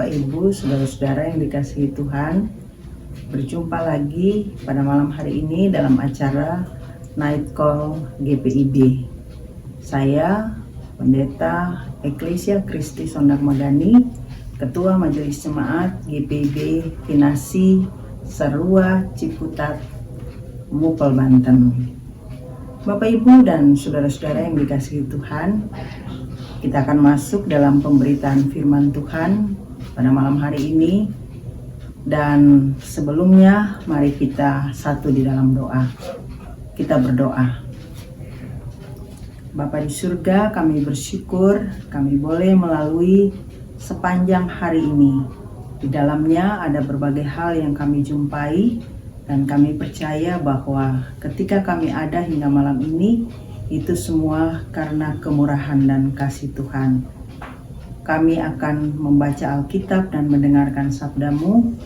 Bapak, Ibu, Saudara-saudara yang dikasihi Tuhan. Berjumpa lagi pada malam hari ini dalam acara Night Call GPIB. Saya, Pendeta Eklesia Kristi Sondak Magani, Ketua Majelis Jemaat GPIB Kinasi Sarua Ciputat, Mupel, Banten. Bapak, Ibu, dan saudara-saudara yang dikasihi Tuhan, kita akan masuk dalam pemberitaan firman Tuhan pada malam hari ini. Dan sebelumnya mari kita satu di dalam doa. Kita berdoa. Bapa di surga, kami bersyukur kami boleh melalui sepanjang hari ini. Di dalamnya ada berbagai hal yang kami jumpai, dan kami percaya bahwa ketika kami ada hingga malam ini, itu semua karena kemurahan dan kasih Tuhan. Kami akan membaca Alkitab dan mendengarkan sabda-Mu.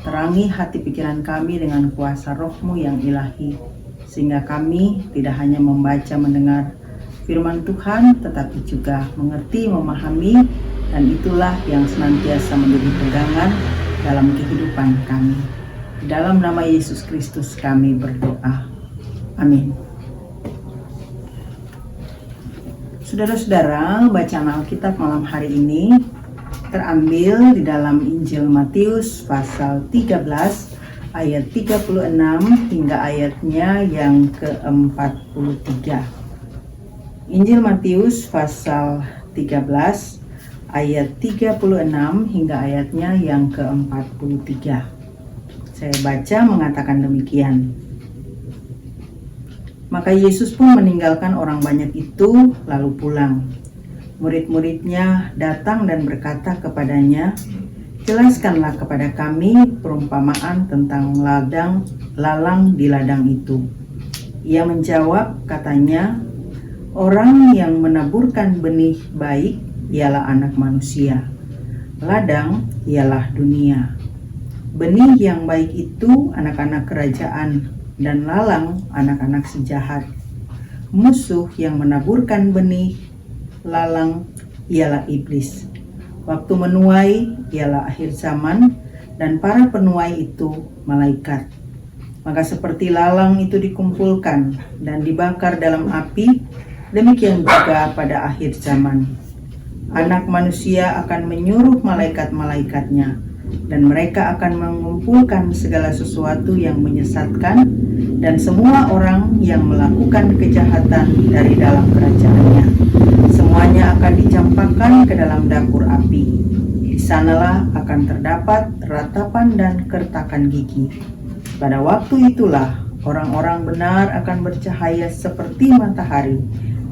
Terangi hati pikiran kami dengan kuasa Roh-Mu yang ilahi, sehingga kami tidak hanya membaca mendengar firman Tuhan, tetapi juga mengerti, memahami, dan itulah yang senantiasa menjadi pegangan dalam kehidupan kami. Di dalam nama Yesus Kristus kami berdoa. Amin. Saudara-saudara, bacaan Alkitab malam hari ini terambil di dalam Injil Matius pasal 13 ayat 36 hingga ayatnya yang ke-43. Injil Matius pasal 13 ayat 36 hingga ayatnya yang ke-43. Saya baca mengatakan demikian. Maka Yesus pun meninggalkan orang banyak itu lalu pulang. Murid-muridnya datang dan berkata kepadanya, "Jelaskanlah kepada kami perumpamaan tentang lalang di ladang itu." Ia menjawab, katanya, "Orang yang menaburkan benih baik ialah anak manusia. Ladang ialah dunia. Benih yang baik itu anak-anak kerajaan, dan lalang anak-anak sejahat. Musuh yang menaburkan benih lalang ialah iblis. Waktu menuai ialah akhir zaman, dan para penuai itu malaikat. Maka seperti lalang itu dikumpulkan dan dibakar dalam api, demikian juga pada akhir zaman. Anak manusia akan menyuruh malaikat-malaikatnya, dan mereka akan mengumpulkan segala sesuatu yang menyesatkan dan semua orang yang melakukan kejahatan dari dalam kerajaannya. Semuanya akan dicampakkan ke dalam dapur api. Di sanalah akan terdapat ratapan dan kertakan gigi. Pada waktu itulah orang-orang benar akan bercahaya seperti matahari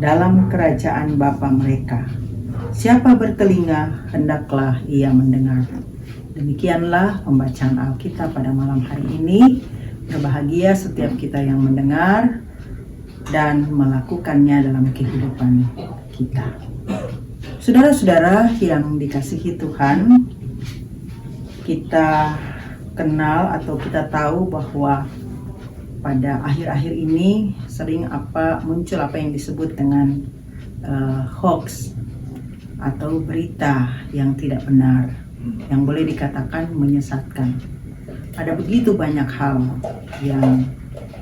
dalam kerajaan Bapa mereka. Siapa bertelinga, hendaklah ia mendengar. Demikianlah pembacaan Alkitab pada malam hari ini. Berbahagia setiap kita yang mendengar dan melakukannya dalam kehidupan kita. Saudara-saudara yang dikasihi Tuhan, kita kenal atau kita tahu bahwa pada akhir-akhir ini sering muncul apa yang disebut dengan hoax atau berita yang tidak benar, yang boleh dikatakan menyesatkan. Ada begitu banyak hal yang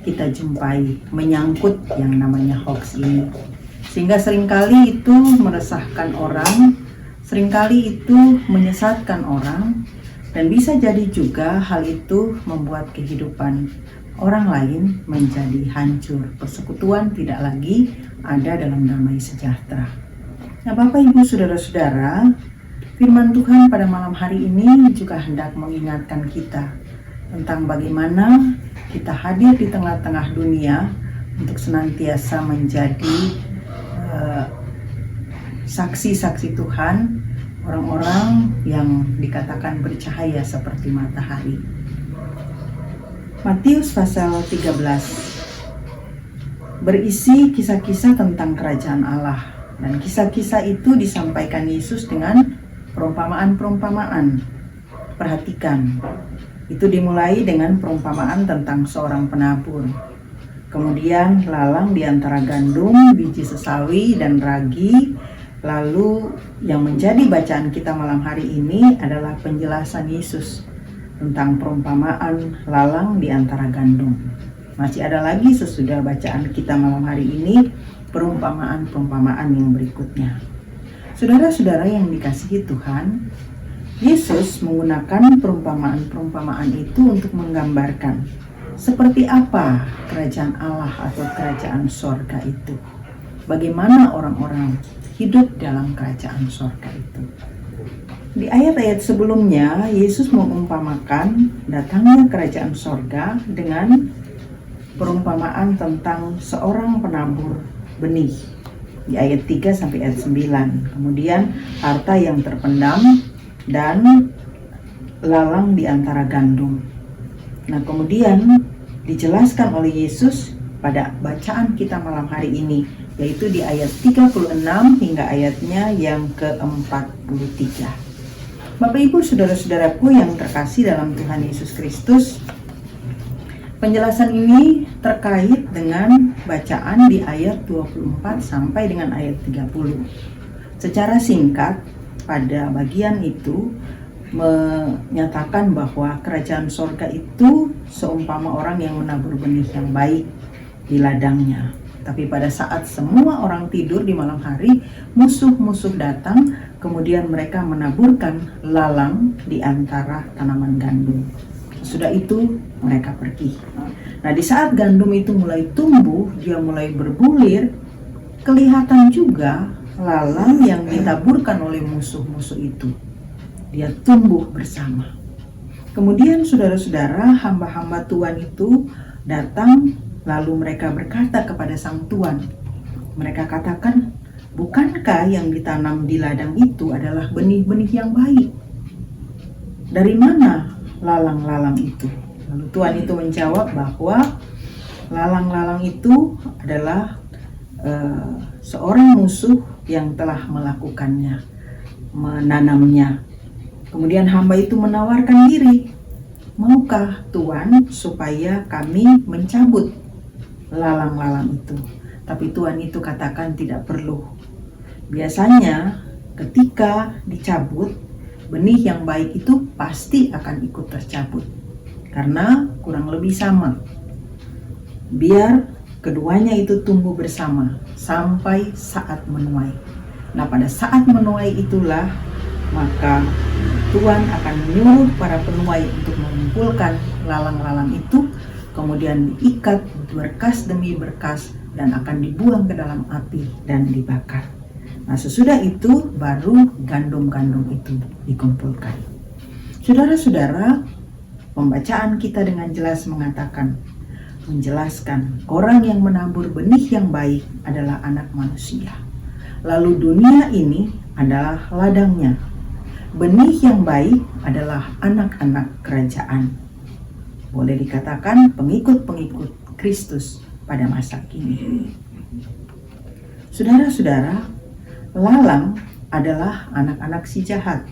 kita jumpai menyangkut yang namanya hoax ini, sehingga seringkali itu meresahkan orang, seringkali itu menyesatkan orang, dan bisa jadi juga hal itu membuat kehidupan orang lain menjadi hancur. Persekutuan tidak lagi ada dalam damai sejahtera. Nah, Bapak, Ibu, Saudara-saudara, firman Tuhan pada malam hari ini juga hendak mengingatkan kita tentang bagaimana kita hadir di tengah-tengah dunia untuk senantiasa menjadi saksi-saksi Tuhan, orang-orang yang dikatakan bercahaya seperti matahari. Matius pasal 13 berisi kisah-kisah tentang kerajaan Allah, dan kisah-kisah itu disampaikan Yesus dengan perumpamaan-perumpamaan. Perhatikan, itu dimulai dengan perumpamaan tentang seorang penabur. Kemudian lalang di antara gandum, biji sesawi, dan ragi, Lalu yang menjadi bacaan kita malam hari ini adalah penjelasan Yesus tentang perumpamaan lalang di antara gandum. Masih ada lagi sesudah bacaan kita malam hari ini perumpamaan-perumpamaan yang berikutnya. Saudara-saudara yang dikasihi Tuhan, Yesus menggunakan perumpamaan-perumpamaan itu untuk menggambarkan seperti apa kerajaan Allah atau kerajaan sorga itu. Bagaimana orang-orang hidup dalam kerajaan sorga itu. Di ayat-ayat sebelumnya, Yesus mengumpamakan datangnya kerajaan sorga dengan perumpamaan tentang seorang penabur benih di ayat 3 sampai ayat 9. Kemudian harta yang terpendam dan lalang di antara gandum. Nah, kemudian dijelaskan oleh Yesus pada bacaan kita malam hari ini, yaitu di ayat 36 hingga ayatnya yang ke-43. Bapak Ibu saudara-saudaraku yang terkasih dalam Tuhan Yesus Kristus, penjelasan ini terkait dengan bacaan di ayat 24 sampai dengan ayat 30. Secara singkat, pada bagian itu menyatakan bahwa kerajaan sorga itu seumpama orang yang menabur benih yang baik di ladangnya. Tapi pada saat semua orang tidur di malam hari, musuh-musuh datang, kemudian mereka menaburkan lalang di antara tanaman gandum. Sesudah itu mereka pergi. Nah, di saat gandum itu mulai tumbuh, dia mulai berbulir, kelihatan juga lalang yang ditaburkan oleh musuh-musuh itu. Dia tumbuh bersama. Kemudian saudara-saudara, hamba-hamba Tuhan itu datang, lalu mereka berkata kepada sang tuan. Mereka katakan, bukankah yang ditanam di ladang itu adalah benih-benih yang baik? Dari mana lalang-lalang itu? Lalu tuan itu menjawab bahwa lalang-lalang itu adalah seorang musuh yang telah melakukannya, menanamnya. Kemudian hamba itu menawarkan diri, maukah Tuan supaya kami mencabut lalang-lalang itu? Tapi Tuhan itu katakan tidak perlu. Biasanya ketika dicabut, benih yang baik itu pasti akan ikut tercabut. Karena kurang lebih sama. Biar keduanya itu tumbuh bersama sampai saat menuai. Nah, pada saat menuai itulah maka Tuhan akan menyuruh para penuai untuk mengumpulkan lalang-lalang itu, kemudian diikat berkas demi berkas dan akan dibuang ke dalam api dan dibakar. Nah, sesudah itu baru gandum-gandum itu dikumpulkan. Saudara-saudara, pembacaan kita dengan jelas menjelaskan orang yang menabur benih yang baik adalah anak manusia. Lalu dunia ini adalah ladangnya. Benih yang baik adalah anak-anak kerajaan. Boleh dikatakan pengikut-pengikut Kristus pada masa kini. Saudara-saudara, lalang adalah anak-anak si jahat.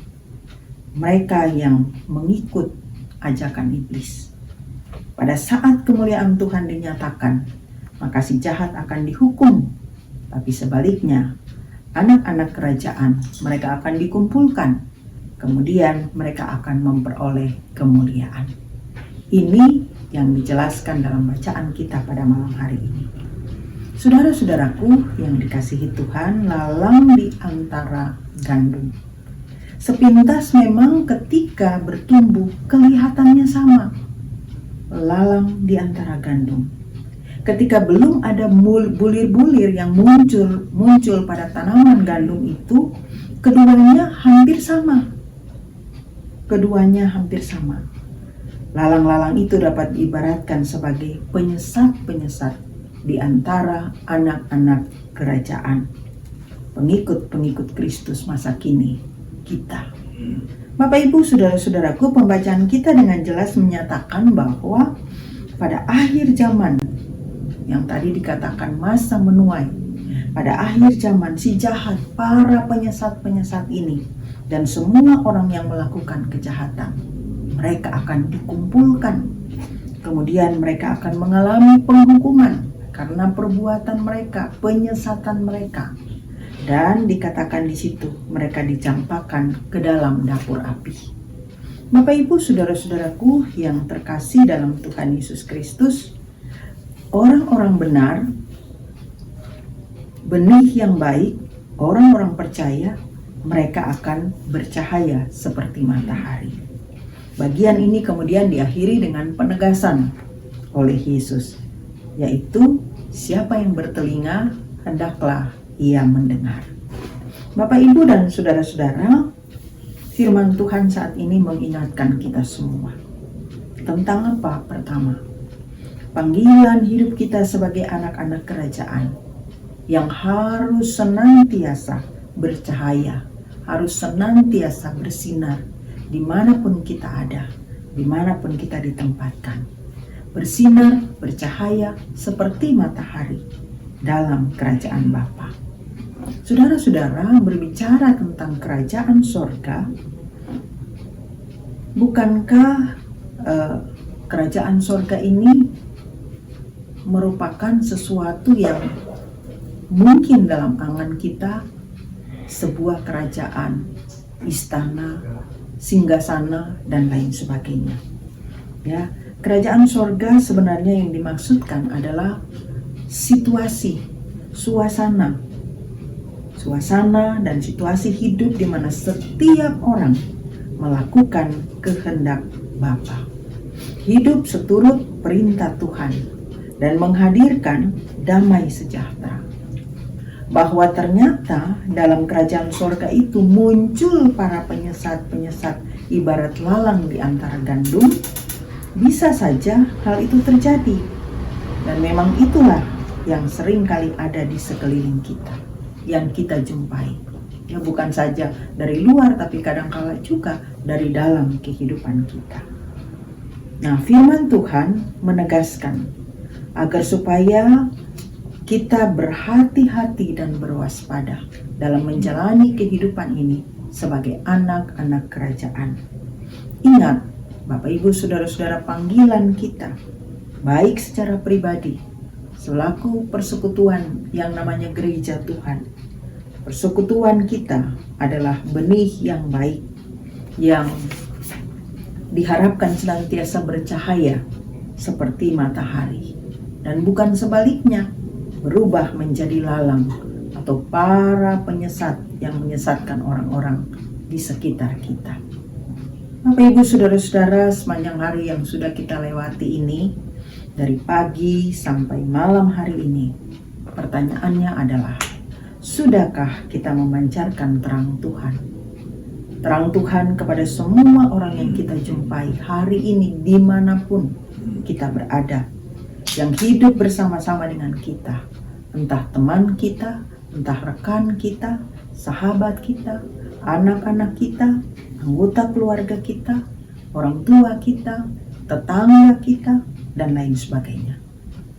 Mereka yang mengikut ajakan iblis. Pada saat kemuliaan Tuhan dinyatakan, maka si jahat akan dihukum. Tapi sebaliknya, anak-anak kerajaan mereka akan dikumpulkan. Kemudian mereka akan memperoleh kemuliaan. Ini yang dijelaskan dalam bacaan kita pada malam hari ini. Saudara-saudaraku yang dikasihi Tuhan, lalang di antara gandum. Sepintas memang ketika bertumbuh kelihatannya sama. Lalang di antara gandum. Ketika belum ada bulir-bulir yang muncul pada tanaman gandum itu, keduanya hampir sama. Lalang-lalang itu dapat diibaratkan sebagai penyesat-penyesat di antara anak-anak kerajaan, pengikut-pengikut Kristus masa kini, kita. Bapak Ibu saudara-saudaraku, pembacaan kita dengan jelas menyatakan bahwa pada akhir zaman, yang tadi dikatakan masa menuai, pada akhir zaman si jahat, para penyesat-penyesat ini, dan semua orang yang melakukan kejahatan, mereka akan dikumpulkan. Kemudian mereka akan mengalami penghukuman karena perbuatan mereka, penyesatan mereka. Dan dikatakan di situ mereka dicampakkan ke dalam dapur api. Bapak Ibu saudara-saudaraku yang terkasih dalam Tuhan Yesus Kristus, orang-orang benar, benih yang baik, orang-orang percaya, mereka akan bercahaya seperti matahari. Bagian ini kemudian diakhiri dengan penegasan oleh Yesus, yaitu siapa yang bertelinga, hendaklah ia mendengar. Bapak, Ibu, dan saudara-saudara, firman Tuhan saat ini mengingatkan kita semua tentang apa? Pertama, panggilan hidup kita sebagai anak-anak kerajaan yang harus senantiasa bercahaya, harus senantiasa bersinar dimanapun kita ada, dimanapun kita ditempatkan. Bersinar, bercahaya seperti matahari dalam kerajaan Bapa. Saudara-saudara, berbicara tentang kerajaan sorga, bukankah kerajaan sorga ini merupakan sesuatu yang mungkin dalam angan kita sebuah kerajaan, istana, singgasana, dan lain sebagainya. Ya, kerajaan sorga sebenarnya yang dimaksudkan adalah situasi, suasana dan situasi hidup di mana setiap orang melakukan kehendak Bapa. Hidup seturut perintah Tuhan dan menghadirkan damai sejahtera. Bahwa ternyata dalam kerajaan sorga itu muncul para penyesat-penyesat ibarat lalang di antara gandum, bisa saja hal itu terjadi. Dan memang itulah yang sering kali ada di sekeliling kita, yang kita jumpai. Ya, bukan saja dari luar, tapi kadang-kala juga dari dalam kehidupan kita. Nah, firman Tuhan menegaskan agar supaya kita berhati-hati dan berwaspada dalam menjalani kehidupan ini sebagai anak-anak kerajaan. Ingat, Bapak, Ibu, saudara-saudara, panggilan kita, baik secara pribadi, selaku persekutuan yang namanya gereja Tuhan. Persekutuan kita adalah benih yang baik, yang diharapkan senantiasa bercahaya seperti matahari, dan bukan sebaliknya, berubah menjadi lalang atau para penyesat yang menyesatkan orang-orang di sekitar kita. Bapak, Ibu, saudara-saudara, sepanjang hari yang sudah kita lewati ini, dari pagi sampai malam hari ini, pertanyaannya adalah, sudahkah kita memancarkan terang Tuhan? Terang Tuhan kepada semua orang yang kita jumpai hari ini dimanapun kita berada, yang hidup bersama-sama dengan kita, entah teman kita, entah rekan kita, sahabat kita, anak-anak kita, anggota keluarga kita, orang tua kita, tetangga kita, dan lain sebagainya.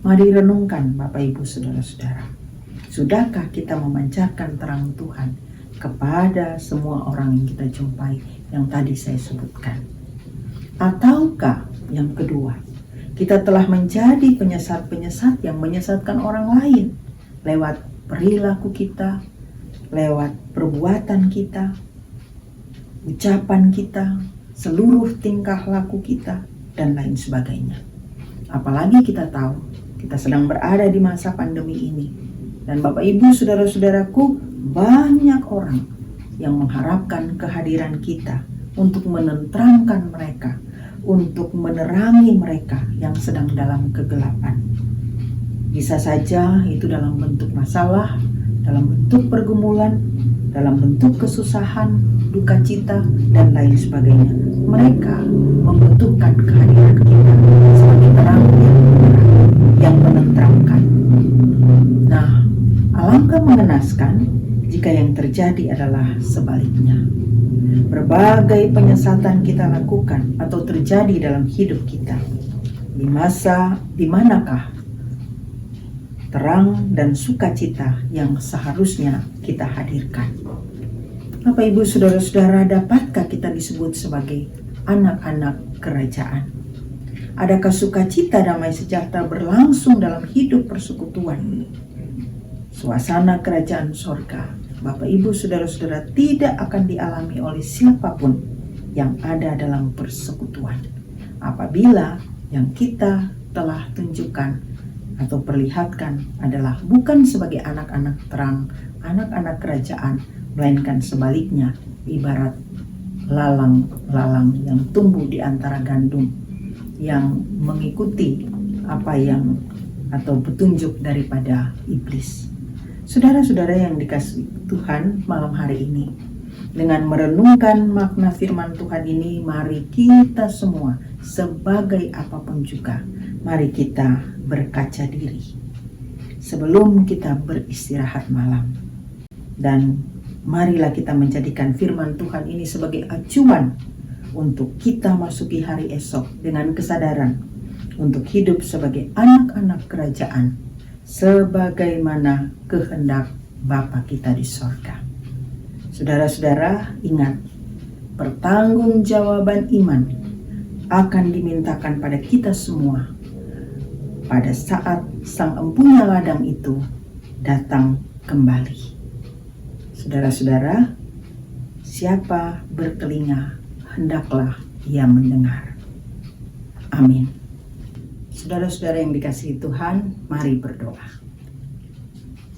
Mari renungkan, Bapak, Ibu, saudara-saudara. Sudahkah kita memancarkan terang Tuhan kepada semua orang yang kita jumpai yang tadi saya sebutkan? Ataukah yang kedua, kita telah menjadi penyesat-penyesat yang menyesatkan orang lain lewat perilaku kita, lewat perbuatan kita, ucapan kita, seluruh tingkah laku kita, dan lain sebagainya. Apalagi kita tahu kita sedang berada di masa pandemi ini, dan Bapak, Ibu, saudara-saudaraku, banyak orang yang mengharapkan kehadiran kita untuk menenteramkan mereka, untuk menerangi mereka yang sedang dalam kegelapan. Bisa saja itu dalam bentuk masalah, dalam bentuk pergumulan, dalam bentuk kesusahan, duka cita, dan lain sebagainya. Mereka membutuhkan kehadiran kita sebagai terang yang menenteramkan. Nah, alangkah mengenaskan jika yang terjadi adalah sebaliknya. Berbagai penyesatan kita lakukan atau terjadi dalam hidup kita. Di masa di manakah terang dan sukacita yang seharusnya kita hadirkan? Bapak, Ibu, saudara-saudara, dapatkah kita disebut sebagai anak-anak kerajaan? Adakah sukacita, damai sejahtera berlangsung dalam hidup persekutuan? Suasana kerajaan sorga Bapak, Ibu, saudara-saudara, tidak akan dialami oleh siapapun yang ada dalam persekutuan. Apabila yang kita telah tunjukkan atau perlihatkan adalah bukan sebagai anak-anak terang, anak-anak kerajaan, melainkan sebaliknya, ibarat lalang-lalang yang tumbuh di antara gandum, yang mengikuti apa yang atau petunjuk daripada iblis. Saudara-saudara yang dikasihi Tuhan, malam hari ini, dengan merenungkan makna firman Tuhan ini, mari kita semua sebagai apapun juga, mari kita berkaca diri sebelum kita beristirahat malam. Dan marilah kita menjadikan firman Tuhan ini sebagai acuan untuk kita masuki hari esok dengan kesadaran untuk hidup sebagai anak-anak kerajaan, sebagaimana kehendak Bapa kita di sorga. Saudara-saudara, ingat, pertanggungjawaban iman akan dimintakan pada kita semua pada saat Sang Empunya Ladang itu datang kembali. Saudara-saudara, siapa bertelinga, hendaklah ia mendengar. Amin. Saudara-saudara yang dikasihi Tuhan, mari berdoa.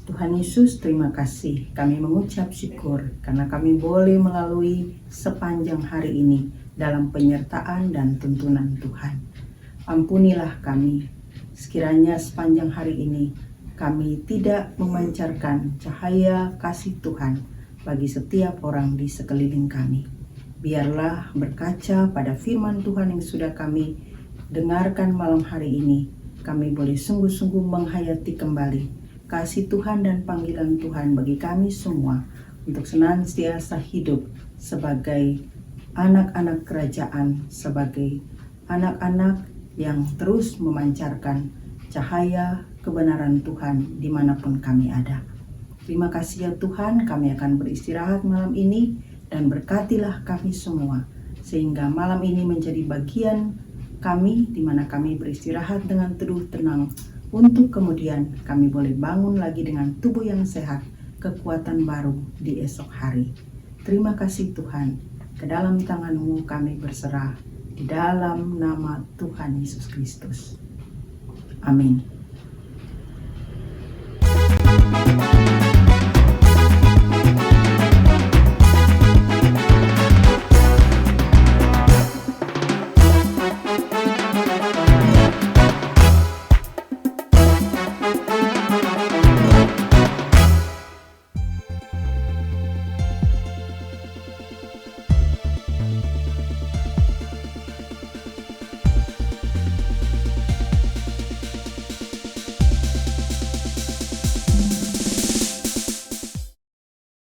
Tuhan Yesus, terima kasih. Kami mengucap syukur karena kami boleh melalui sepanjang hari ini dalam penyertaan dan tuntunan Tuhan. Ampunilah kami, sekiranya sepanjang hari ini kami tidak memancarkan cahaya kasih Tuhan bagi setiap orang di sekeliling kami. Biarlah berkaca pada firman Tuhan yang sudah kami dengarkan malam hari ini, kami boleh sungguh-sungguh menghayati kembali kasih Tuhan dan panggilan Tuhan bagi kami semua untuk senantiasa hidup sebagai anak-anak kerajaan, sebagai anak-anak yang terus memancarkan cahaya kebenaran Tuhan dimanapun kami ada. Terima kasih ya Tuhan, kami akan beristirahat malam ini dan berkatilah kami semua sehingga malam ini menjadi bagian kami di mana kami beristirahat dengan teduh tenang untuk kemudian kami boleh bangun lagi dengan tubuh yang sehat, kekuatan baru di esok hari. Terima kasih Tuhan, ke dalam tangan-Mu kami berserah di dalam nama Tuhan Yesus Kristus. Amin.